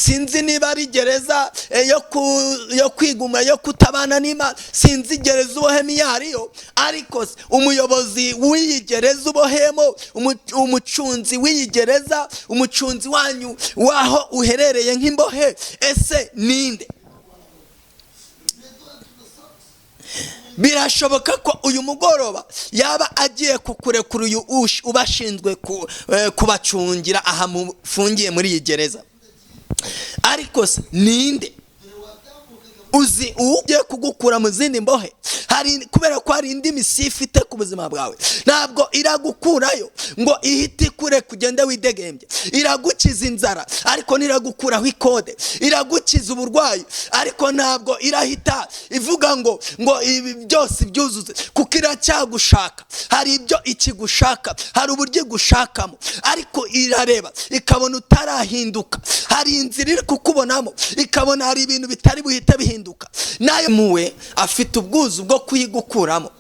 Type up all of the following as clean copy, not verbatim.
sinzi niba ari gereza yo kwiguma yo kutabana n'Imana, sinzi gereza ubohemo iyo ariyo, ariko umuyobozi w'iyi gereza ubohemo, umucunzi w'iyi gereza, umucunzi wanyu waho uherereye nk'imbohe, ese ninde? Birashoboka ko uyu mugoroba yaba agiye kukurekura uyu ubashinzwe kubacungira aha mufungiye muri iyi gereza, ariko ninde uzi ugiye kugukura mu zindi mbohe? Kubera ko hari indi misi ifite ku buzima bwawe, ntabwo iragukurayo ngo ihite ikure kugenda widegembye. Iragukiza inzara ariko niragukuraho ikode, iragukiza uburwayi ariko ntabwo irahita ivuga ngo ibi byose byuzuze, kuko iracyagushaka. Hari ibyo ikigushaka, hari uburyo gushakamo, ariko irareba ikabona utarahinduka. Hari inzira iri kukubonamo ikabona hari ibintu bitari buhite bihinduka, nayo muwe afite ubwuzu bwo kuyigukuramo.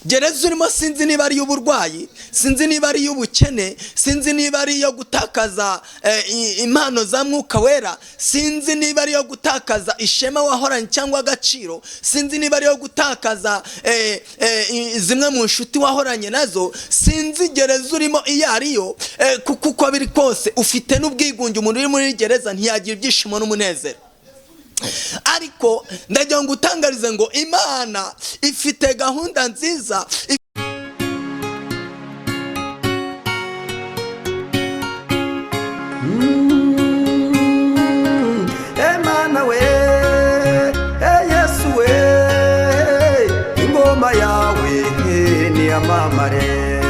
Gereza urimo sinzi niba ari y'uburwayi, sinzi niba ari y'ubukene, sinzi niba ari yo gutakaza impano za Mwuka Wera, sinzi niba ari yo gutakaza ishema wahoranye cyangwa agaciro, sinzi niba ari yo gutakaza zimwe mu nshuti wahoranye nazo, sinzi gereza urimo iyo ariyo, kuko uko biri kose ufite n'ubwigunge. Umuntu uri muri gereza ntiyagira ibyishimo n'umunezero, ariko ndagira ngo utangarize ngo Imana ifite gahunda nziza. Emana we, Yesu we, ingoma yawe ni amamare.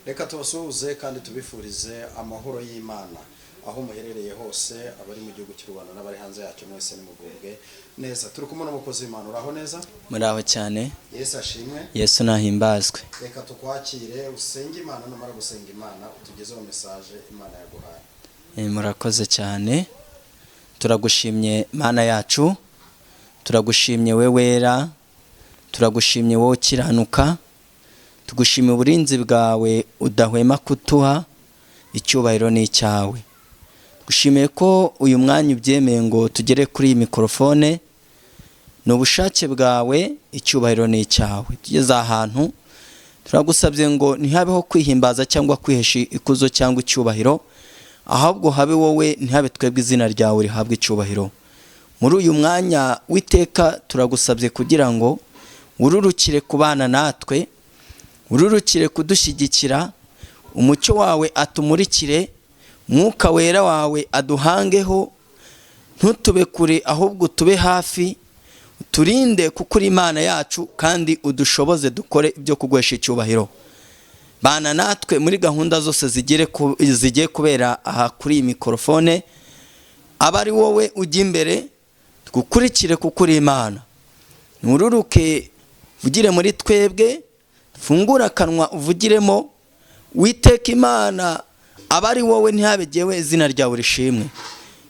Reka tubasuhuze kandi tubifurize amahoro y'Imana aho muherereye hose, abari mu gihugu cy'u Rwanda n'abari hanze yacyo, mwese nimugubwe neza. Turi kumwe n'umukozi w'Imana. Uraho neza? Muraho cyane. Yesu ashimwe. Yesu nahimbazwe. Reka tukwakire usenge Imana, numara gusenga Imana utugezeho message Imana yaguhaye. Murakoze cyane. Turagushimye Mana yacu, turagushimye we wera, turagushimye wowe ukiranuka, tugushimye uburinzi bwawe udahwema kutuha, icyubahiro ni icyawe. Gushimiye ko uyu mwanya ubyemeye ngo tugere kuri iyi mikrofone, ni ubushake bwawe, icyubahiro ni icyawe. Tugeze ahantu turagusabye ngo ntihabeho kwihimbaza cyangwa kwihesha ikuzo cyangwa icyubahiro, ahubwo habe wowe, ntihabe twebwe izina ryawe rihabwe icyubahiro. Muri uyu mwanya w'iteka turagusabye kugira ngo ururukire kubana natwe, ururukire kudushyigikira, umucyo wawe atumurikire, Mwuka Wera wawe aduhangeho, ntutube kure ahubwo tube hafi, turinde kuko uri Imana yacu, kandi udushoboze dukore ibyo kugwesha icyubahiro. Bana natwe muri gahunda zose zigiye kubera aha kuri iyi mikrofone, abari wowe ujya imbere, tugukurikire kuko uri Imana. Nururuke uvugire muri twebwe, fungura akanwa uvugiremo, witeka Imana, abari wowe ntihabe jyewe, izina ryawe rishimwe.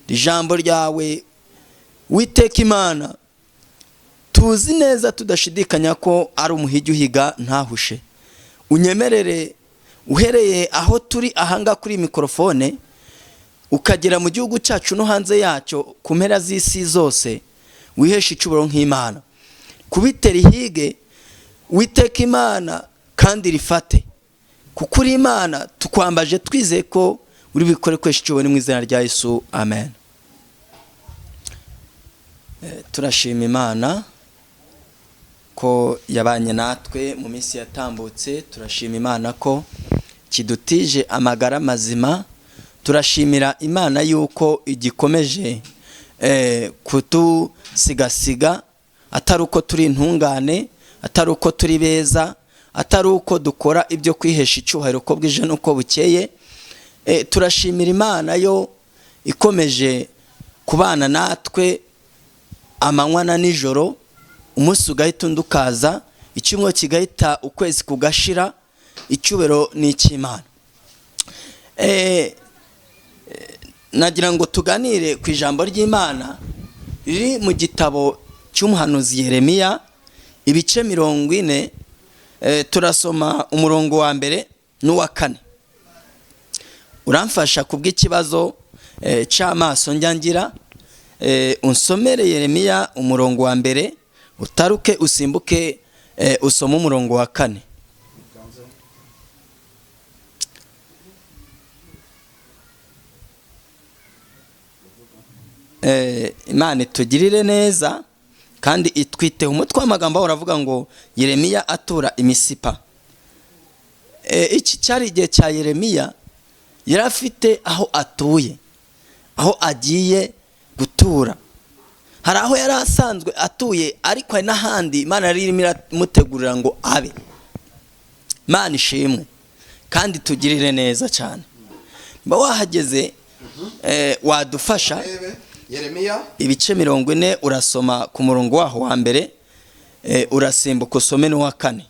Ijambo ryawe witeka Imana, tuzi neza tudashidikanya ko ari umuhigi uhiga ntahushe. Unyemerere uhereye aho turi ahanga kuri mikrofone, ukagera mu gihugu cyacu no hanze yacyo, ku mpera z'isi zose, wihesha icuburo nk'Imana. Kubitera ihige witeka Imana kandi rifate, kuko uri Imana. Tukwambaje twizeye ko uri bikore kwesha icuburo mu izina rya Yesu, amen. Turashima Imana ko yabanye natwe mu minsi yatambutse. Turashima Imana ko kidutije amagara mazima. Turashimira Imana yuko igikomeje kutusigasiga, atari uko turi intungane, atari uko turi beza, atari uko dukora ibyo kwihesha icyubahiro ko bwije nuko bukeye. Turashimira Imana yo ikomeje kubana natwe amanywa na nijoro, umunsi ugahita undi ukaza, icyumweru kigahita, ukwezi kugashira. Icyubahiro ni icy'Imana. Nagira ngo tuganire ku ijambo ry'Imana riri mu gitabo cy'umuhanuzi Yeremiya, ibice 40. Turasoma umurongo wa mbere n'uwa 4. uramfasha kubw'ikibazo cy'amaso njyangira unsomere Yeremiya umurongo wa mbere utaruke usimbuke usoma umurongo wa 4. Imana tugirire neza kandi itwite. Umutwe w'amagambo uravuga ngo Yeremiya atura imisipa. Iki cyari igihe cya Yeremiya, yari afite aho atuye, aho agiye gutura. Hari aho yari asanzwe atuye, ariko hari n'ahandi Imana yari irimo iramutegurira ngo abe. Imana ishimwe kandi tugirire neza cyane. Mba wahageze wadufasha Yeremiya ibice 40 urasoma ku murongo waho wa mbere, urasimbuka usome n'uwa 4.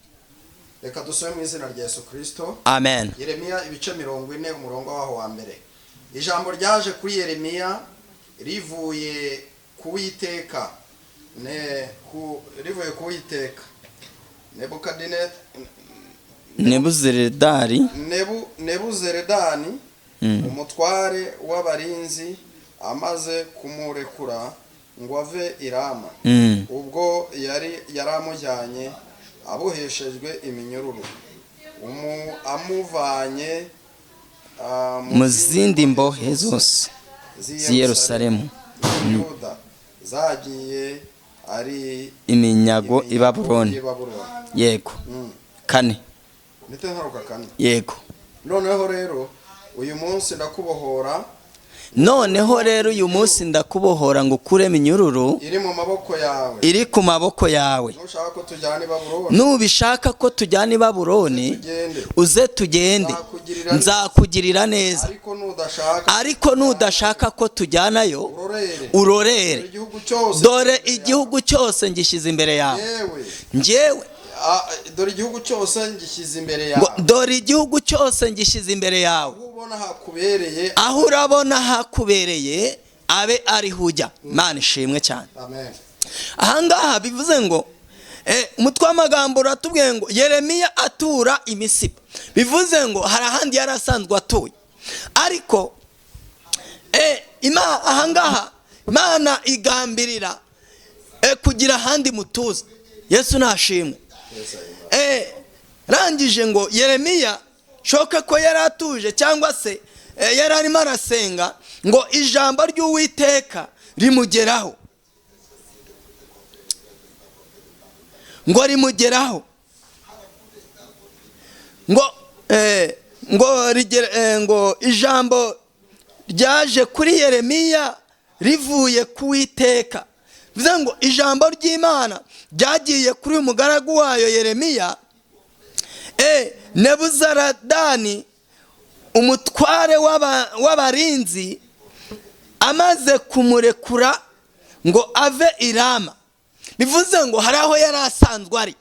Reka dusome mu izina rya Yesu Kristo. Amen. Yeremiya ibice 40 umurongo waho wa mbere. Ijambo ryaje kuri Yeremiya rivuye kuwiteka rivuye kuwiteka Nebuzeredani umutware w'abarinzi amaze kumurekura ngo ave Irama. Ubwo yaramujyanye aboheshejwe iminyururu, amuvanye mu zindi mbohe zose z'i Yerusalemu, Yuda zagiye ari iminyago i Babuloni. Yego. 4. Nitaharuka 4. Yego. Noneho rero uyu munsi ndakubohora. Noneho rero uyu munsi ndakubohora ngo ukuremo iminyururu iri mu maboko yawe, iri ku maboko yawe. Nushaka ko tujyana i Babuloni, nubishaka ko tujyana i Babuloni, uze tugende, nzakugirira neza. Ariko nudashaka ko tujyanayo, urorere. Dore igihugu cyose ngishyize imbere yawe. Njyewe dore igihugu cyose ngishyize imbere yawe. Dore igihugu cyose ngishyize imbere yawe. Aho urabona hakubereye abe ari hujya. Imana ishimwe cyane. Amen. Ahangaha bivuze ngo umutwe w'amagambo uratubwiye ngo Yeremiya atura imisipa. Bivuze ngo hari ahandi yari asanzwe atuye, ariko ahangaha Imana igambirira kugira ahandi mutuza. Yesu nashimwe. Rangije ngo Yeremiya shoke ko yari atuje cyangwa se yari arimo arasenga ngo ijambo ry'Uwiteka rimugeraho, ngo ijambo ryaje kuri Yeremiya rivuye kuwiteka. Bivuze ngo ijambo ry'Imana ryagiye kuri umugaragu wayo Yeremiya. Nebuzaradani umutware w'abarinzi amaze kumurekura ngo ave Irama. Bivuze ngo hari aho yari asanzwe ari,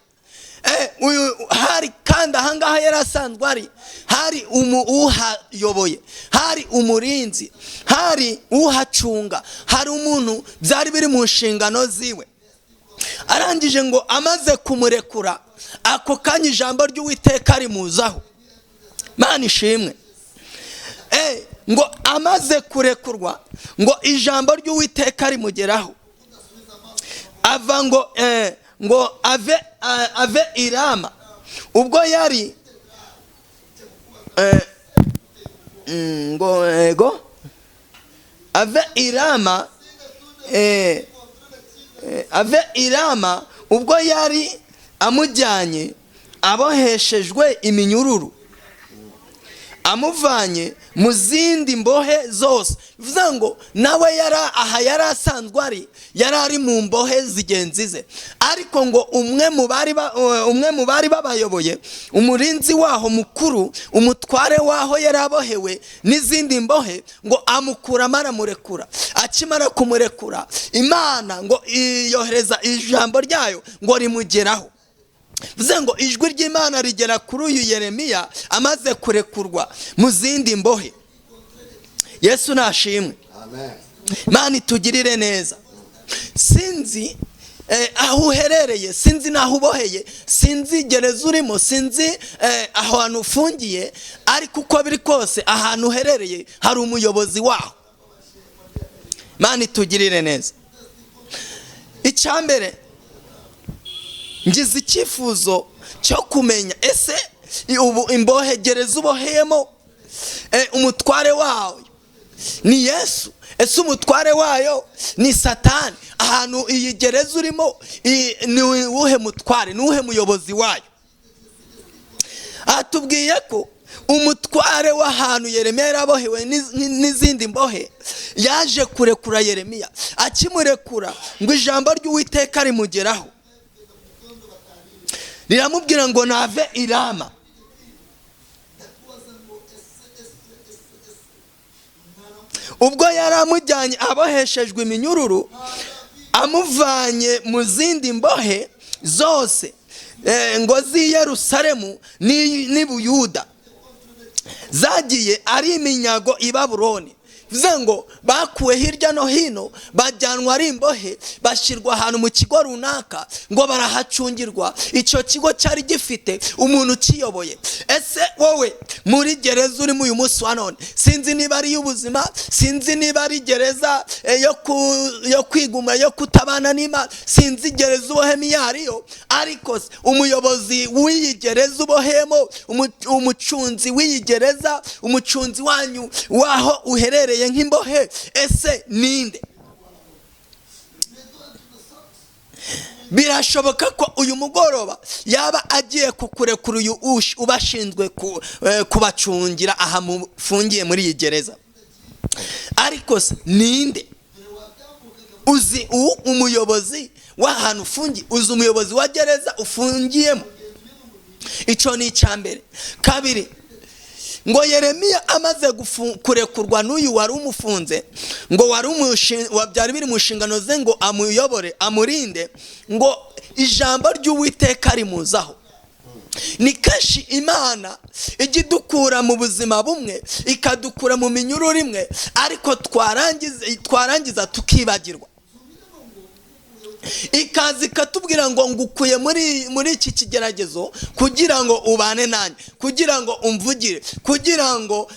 hari kandi ahangaha yari asanzwe ari, hari uhayoboye, hari umurinzi, hari uhacunga, hari umuntu byari biri mu nshingano ziwe. Arangije ngo amaze kumurekura, ako kanya ijambo ry'Uwiteka rimuzaho. Imana ishimwe. Ngo amaze kurekurwa ngo ijambo ry'Uwiteka rimugeraho, ava ngo ave Irama. Ubwo yari ngo ave Irama, ave Irama. Ubwo yari amujyanye aboheshejwe iminyururu, amuvanye mu zindi mbohe zose. Bivuze ngo nawe yari asanzwe ari mu mbohe zigenzi ze, ariko ngo umwe mu bari babayoboye, umurinzi waho mukuru, umutware waho yari abohewe n'izindi mbohe, ngo amukuramo aramurekura. Akimara kumurekura, Imana ngo iyohereza ijambo ryayo ngo rimugeraho. Bivuze ngo ijwi ry'Imana rigera kuri uyu Yeremiya amaze kurekurwa mu zindi mbohe. Yesu nashimwe. Amen. Imana itugirire neza. Sinzi aho uherereye, sinzi naho uboheye, sinzi gereza urimo, sinzi ahantu ufungiye, ariko uko biri kose ahantu uherereye hari umuyobozi waho. Imana itugirire neza. Icyambere, ngize icyifuzo cyo kumenya ese ubu imbohe gereza uboheyemo umutware wayo ni Yesu, ese umutware wayo ni Satani? Ahantu iyi gereza urimo ni uwuhe mutware, ni uwuhe muyobozi wayo? Atubwiye ko umutware w'ahantu Yeremiya yarabohewe n'izindi mbohe yaje kurekura Yeremiya. Akimurekura ngo ijambo ry'Uwiteka rimugeraho, riramubwira ngo nave i Rama. Ubwo yari amujyanye aboheshejwe iminyururu, amuvanye mu zindi mbohe zose ngo z'i Yerusalemu n'i Buyuda, zagiye ari iminyago i Babuloni. Bivuze ngo bakuwe hirya no hino, bajyanwa ari imbohe, bashyirwa ahantu mu kigo runaka ngo barahacungirwa. Icyo kigo cyari gifite umuntu ukiyoboye. Ese wowe muri gereza urimo uyu munsi wa none, sinzi niba ari y'ubuzima, sinzi niba ari gereza yo kwiguma, yo kutabana n'Imana, sinzi gereza ubohemo iyo ariyo, ariko umuyobozi w'iyi gereza ubohemo, umucunzi w'iyi gereza, umucunzi wanyu waho uherereye nk'imbohe, ese ninde? Birashoboka ko uyu mugoroba yaba agiye kukurekura uyu ubashinzwe kubacungira aha mufungiye muri iyi gereza. Ariko ninde? Uzi umuyobozi w'ahantu ufungiye? Uzi umuyobozi wa gereza ufungiyemo? Icyo ni icyambere. Kabiri, ngo Yeremiya amaze kurekurwa n'uyu wari umufunze, ngo byari biri mu nshingano ze ngo amuyobore, amurinde, ngo ijambo ry'Uwiteka rimuzaho. Ni kenshi Imana ijya idukura mu buzima bumwe, ikadukura mu minyururu imwe, ariko twarangiza tukibagirwa. Ikaza ikatubwira ngo ngukuye muri iki kigeragezo kugira ngo ubane nanjye, kugira ngo umvugire, kugira ngo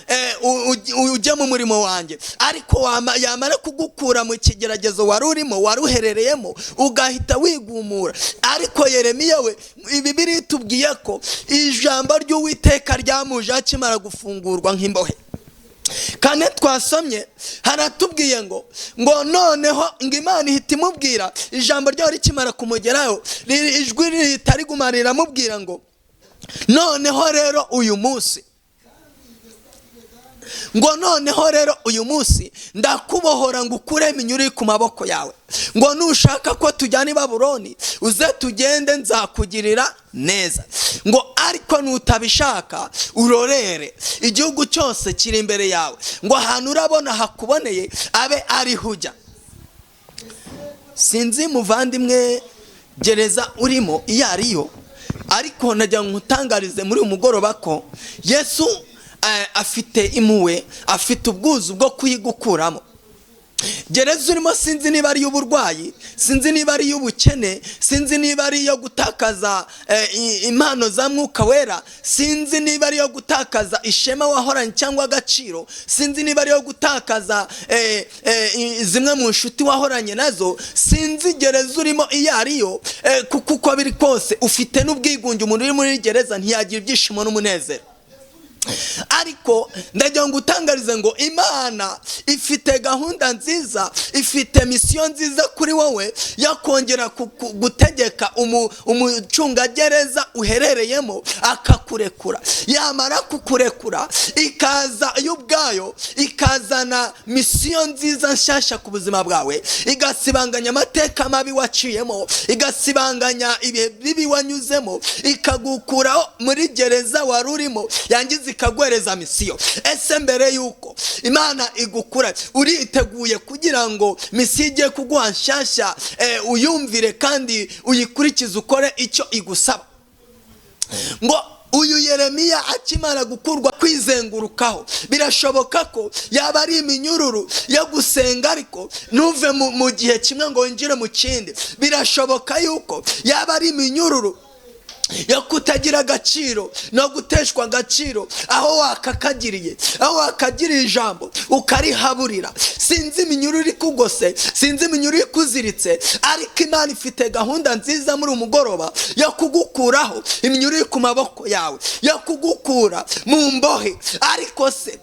ujye mu murimo wanjye. Ariko yamara kugukura mu kigeragezo wari urimo, wari uherereyemo, ugahita wigumura. Ariko Yeremiya we, Bibiliya itubwiye ko ijambo ry'Uwiteka ryamuje akimara gufungurwa nk'imbohe. Kane twasomye haratubwiye ngo noneho ngo Imana ihita imubwira, ijambo ryaho rikimara kumugeraho, ijwi ritari guma riramubwira ngo noneho rero uyu munsi, ngo noneho rero uyu munsi ndakubohora ngo ukure iminyururu ku maboko yawe, ngo nushaka ko tujyana i Babuloni uze tugende, nzakugirira neza. Ngo ariko nutabishaka urorere, igihugu cyose kiri imbere yawe, ngo ahantu urabona hakuboneye abe ariho ujya. Sinzi muvandimwe gereza urimo iyo ariyo, ariko najya nkutangarize muri uyu mugoroba ko Yesu afite impuhwe, afite ubwuzu bwo kuyigukuramo. Gereza urimo sinzi niba ari y'uburwayi, sinzi niba ari y'ubukene, sinzi niba ari iyo gutakaza impano za Mwuka Wera, sinzi niba ari iyo gutakaza ishema wahoranye cyangwa agaciro, sinzi niba ari iyo gutakaza zimwe mu nshuti wahoranye nazo, sinzi gereza urimo iyo ariyo, kuko uko biri kose ufite n'ubwigunge. Umuntu uri muri gereza ntiyagira ibyishimo n'umunezero. Ariko ndagira ngo utangarize ngo Imana ifite gahunda nziza, ifite misiyo nziza kuri wowe yo kongera gutegeka umucungagereza uherereyemo akakurekura. Yamara kukurekura, ikaza y'ubwayo ikazana misiyo nziza nshyashya ku buzima bwawe, igasibanganya amateka mabi waciyemo, igasibanganya ibihe bibi wanyuzemo, ikagukuraho muri gereza wari urimo, yangiza ikagwereza misiyo. Ese mbere yuko Imana igukura, uriteguye kugira ngo misiyo ijye kuguha nshyashya uyumvire kandi uyikurikize, ukore icyo igusaba? Ngo uyu Yeremiya akimara gukurwa kwizengurukaho, birashoboka ko yaba ari iminyururu yo gusenga ariko ntuve mu gihe kimwe ngo winjire mu kindi. Birashoboka yuko yaba ari iminyururu yo kutagira agaciro no guteshwa agaciro, aho wakagiriye ijambo ukarihaburira. Sinzi iminyururu ikugose, sinzi iminyururu ikuziritse, ariko Imana ifite gahunda nziza muri umugoroba yo kugukuraho iminyururu ku maboko yawe, yo kugukura mu mbohe. Ariko se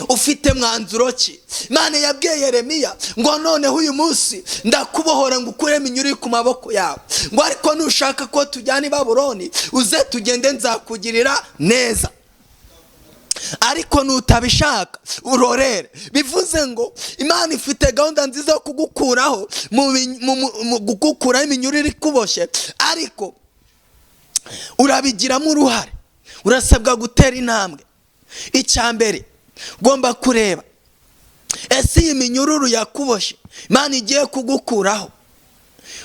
ufite mwanzuro ki? Imana yabwiye Yeremiya ngo noneho uyu munsi ndakubohora ngo ukure iminyururu ku maboko yawe, ngo ariko nushaka ko tujyana i Babuloni uze tugende nzakugirira neza, ariko nutabishaka urorere. Bivuze ngo Imana ifite gahunda nziza yo kugukuraho gukuraho iminyururu ikuboshye, ariko urabigiramo uruhare. Urasabwa gutera intambwe. Icyambere ugomba kureba, ese iyi minyururu yakuboshye Imana igiye kugukuraho,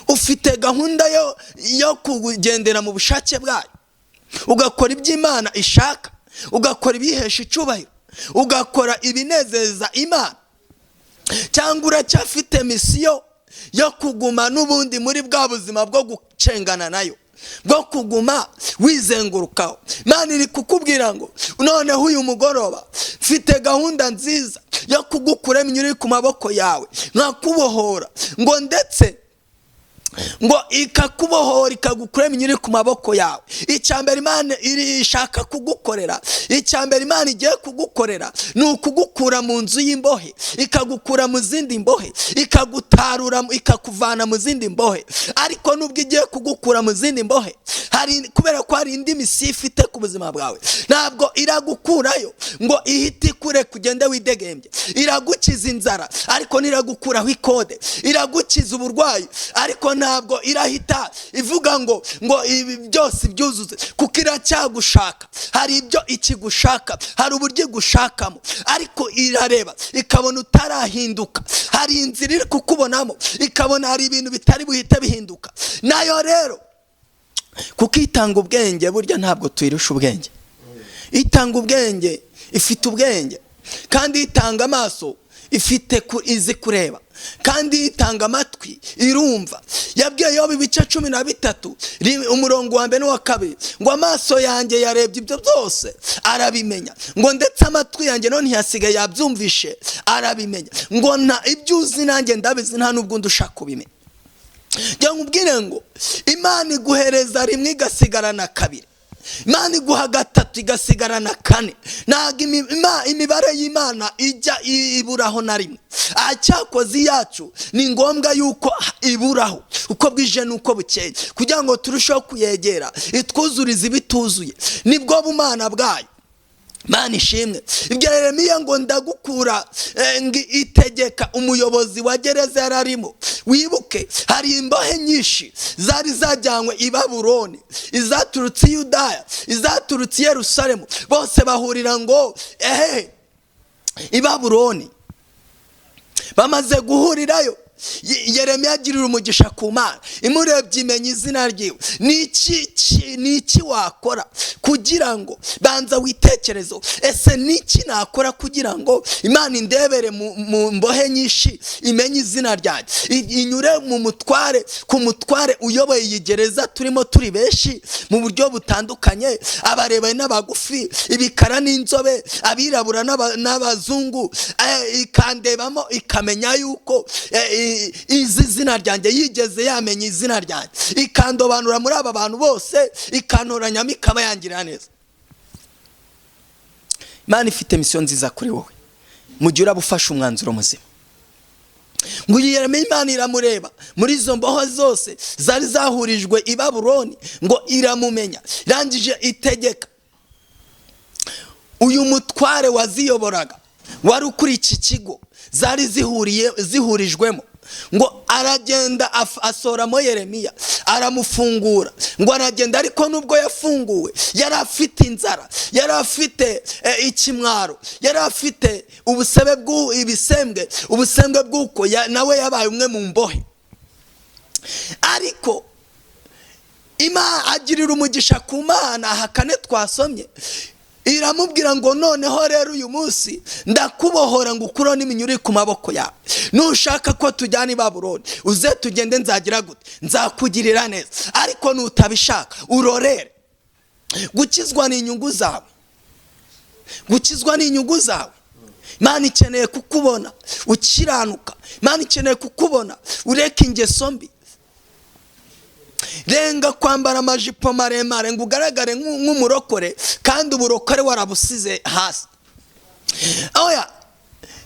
ufite gahunda yo kugendera mu bushake bwayo, ugakora ibyo Imana ishaka, ugakora ibihesha icyubahiro, ugakora ibinezeza Imana, cyangwa uracyafite misiyo yo kuguma n'ubundi muri bwa buzima bwo gucengana nayo, bwo kuguma wizengurukaho? Imana iri kukubwira ngo noneho uyu mugoroba mfite gahunda nziza yo kugukura iminyururu ku maboko yawe, nkakubohora, ngo ndetse ngo ikakubohora ikagukura iminyururu ku maboko yawe. Icyambere Imana irishaka kugukorera, icyambere Imana igiye kugukorera ni ukugukura mu nzu y'imbohe, ikagukura mu zindi mbohe, ikagutarura, ikakuvana mu zindi mbohe. Ariko nubwo igiye kugukura mu zindi mbohe, kubera ko hari indi misiyo ifite ku buzima bwawe, ntabwo iragukurayo ngo ihite ikure kugenda widegembye. Iragukiza inzara ariko niragukuraho ikode, iragukiza uburwayi ariko ntabwo irahita ivuga ngo ibi byose byuzuze, kuko iracyagushaka. Hari ibyo ikigushaka, hari uburyo igushakamo, ariko irareba ikabona utarahinduka. Hari inzira iri kukubonamo ikabona hari ibintu bitari buhite bihinduka. Nayo rero kuko itanga ubwenge, burya ntabwo tuyirusha ubwenge. Itanga ubwenge, ifite ubwenge, kandi itanga amaso, ifite izi kureba, kandi itanga amatwi, irumva. Yabwiye Yobu ibice 13 umurongo wa mbere n'uwa kabiri ngo amaso yanjye yarebye ibyo byose arabimenya, ngo ndetse amatwi yanjye none ntiyasigaye yabyumvishe arabimenya, ngo nta ibyo uzi nanjye ndabizi, nta nubwo ndusha kubimenya. Njya nkubwire ngo Imana iguhereza rimwe igasigarana kabiri, Imana iguha gatatu igasigarana kane. Ntabwo imibare y'Imana ijya iburaho na rimwe. Acyakoze yacu ni ngombwa yuko iburaho uko bwije nuko bukeye, kugira ngo turusheho kuyegera, itwuzurize ibituzuye. Nibwo bumana bwayo. Imana ishimwe. Ibyo Yeremiya ngo ndagukura, itegeka umuyobozi wa gereza yararimo. Wibuke hari imbohe nyinshi zari zajyanywe i Babuloni, izaturutse i Yudaya, izaturutse i Yerusalemu, bose bahurira ngo i Babuloni. Bamaze guhurirayo, Yeremiya agirira umugisha ku Mana, imurebye imenya izina ryiwe. Niki wakora kugira ngo, banza witekerezo, ese niki nakora kugira ngo Imana indebere mu mbohe nyinshi imenye izina ryanjye, inyure mu mutware, ku mutware uyoboye iyi gereza turimo turi benshi mu buryo butandukanye, abarebare n'abagufi, ibikara n'inzobe, abirabura n'abazungu, ikandebamo ikamenya yuko izi zina ryanjye, yigeze yamenya izina ryanjye, ikandobanura muri aba bantu bose, ikantoranyamo ikaba yangirira neza. Imana ifite misiyo nziza kuri wowe mu gihe urabufasha umwanzuro muzima. Ngo Yeremiya Imana iramureba muri izo mboho zose zari zahurijwe i Babuloni, ngo iramumenya, irangije itegeka uyu mutware waziyoboraga, wari ukuri iki kigo zari zihurijwemo, ngo aragenda asoramo Yeremiya, aramufungura. Ngo aragenda, ariko nubwo yafunguwe yari afite inzara, yari afite ikimwaro, yari afite ubusebe ubusembwe bw'uko nawe yabaye umwe mu mbohe. Ariko Imana agirira umugisha ku Mana. Aha kane twasomye iramubwira ngo noneho rero uyu munsi ndakubohora ngo ukuro n'iminyurire ku maboko yawe. Nushaka ko tujyana i Babuloni uze tugende, nzagira gute? Nzakugirira neza. Ariko nutabishaka urorere. Gukizwa ni inyungu zawe. Gukizwa ni inyungu zawe. Imana ikeneye kukubona ukiranuka. Imana ikeneye kukubona ureka ingeso mbi. Renga kwambara amajipo maremare ngo ugaragare nk'umurokore kandi uburokore warabusize hasi. Oya,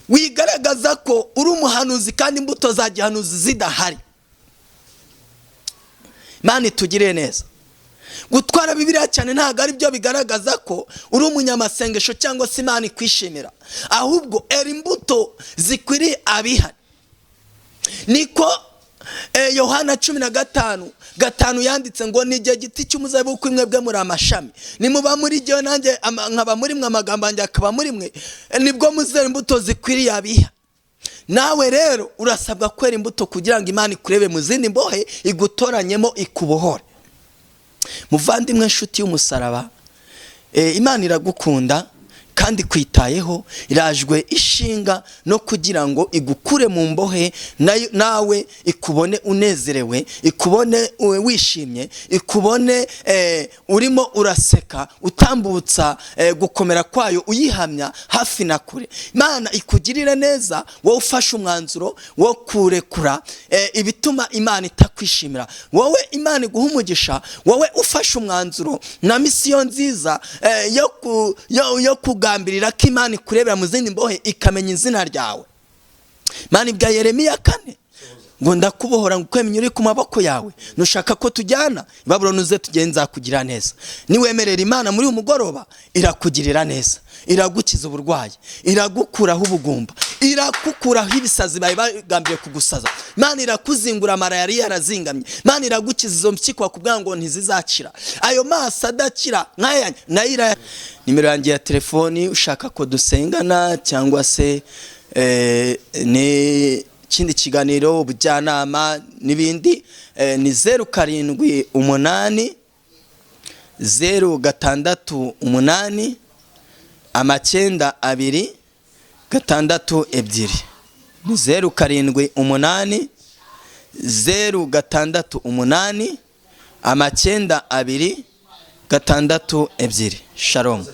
wigaragaza ko uri umuhanuzi kandi imbuto za gihanuzi zidahari. Imana itugire neza. Gutwara Bibiliya cyane ntabwo ari byo bigaragaza ko uri umunyamasengesho cyangwa se Imana ikwishimira. Ahubwo era imbuto zikwiriye abihari. Niko Yohana 15:5 yanditse ngo ni igihe giti cy'umuzabibu ko mwebwe muri amashami. Nimuba muri gihe nanjye nkaba muri mwe, amagambo yanjye akaba muri mwe, nibwo muzera imbuto zikwiriye abiha. Nawe rero urasabwa kwera imbuto kugira ngo Imana ikurebe mu zindi mbohe igutoranyemo ikubohore. Muvandimwe nshuti y'umusaraba, Imana iragukunda kandi kwitayeho, irajwe ishinga no kugira ngo igukure mu mbohe, nawe ikubone unezerewe, ikubone wishimye, ikubone urimo uraseka, utambutsa gukomera kwayo uyihamya hafi na kure. Imana ikugirire neza wowe ufashe umwanzuro wo kurekura ibituma Imana itakwishimira. Wowe Imana iguha umugisha, wowe ufashe umwanzuro na misiyo nziza yo kugambirira ko Imana ikurebera mu zindi mbohe ikamenya izina ryawe. Imana ibwa Yeremiya 4 ngo ndakubohora ngo ukwe iminyurire ku maboko yawe. Nushaka ko tujyana i Babuloni uze tugenza kugira neza. Niwemerera Imana muri umugoroba irakugirira neza, iragukiza uburwayi, iragukuraho ubugumba, irakukuraho ibisazi bagambiye kugusaza. Imana irakuzingura amara yari yarazingamye. Imana iragukiza izo mpyiko bakubwira ngo ntizizacira, ayo maso adakira nk'aya nayira. Nimero yanjye ya telefoni ushaka ko dusengana cyangwa se ni kindi kiganiro ubujyanama n'ibindi, ni 07 068 9 2 6 2. Ni 07 068 9 2 6 2. Shalom.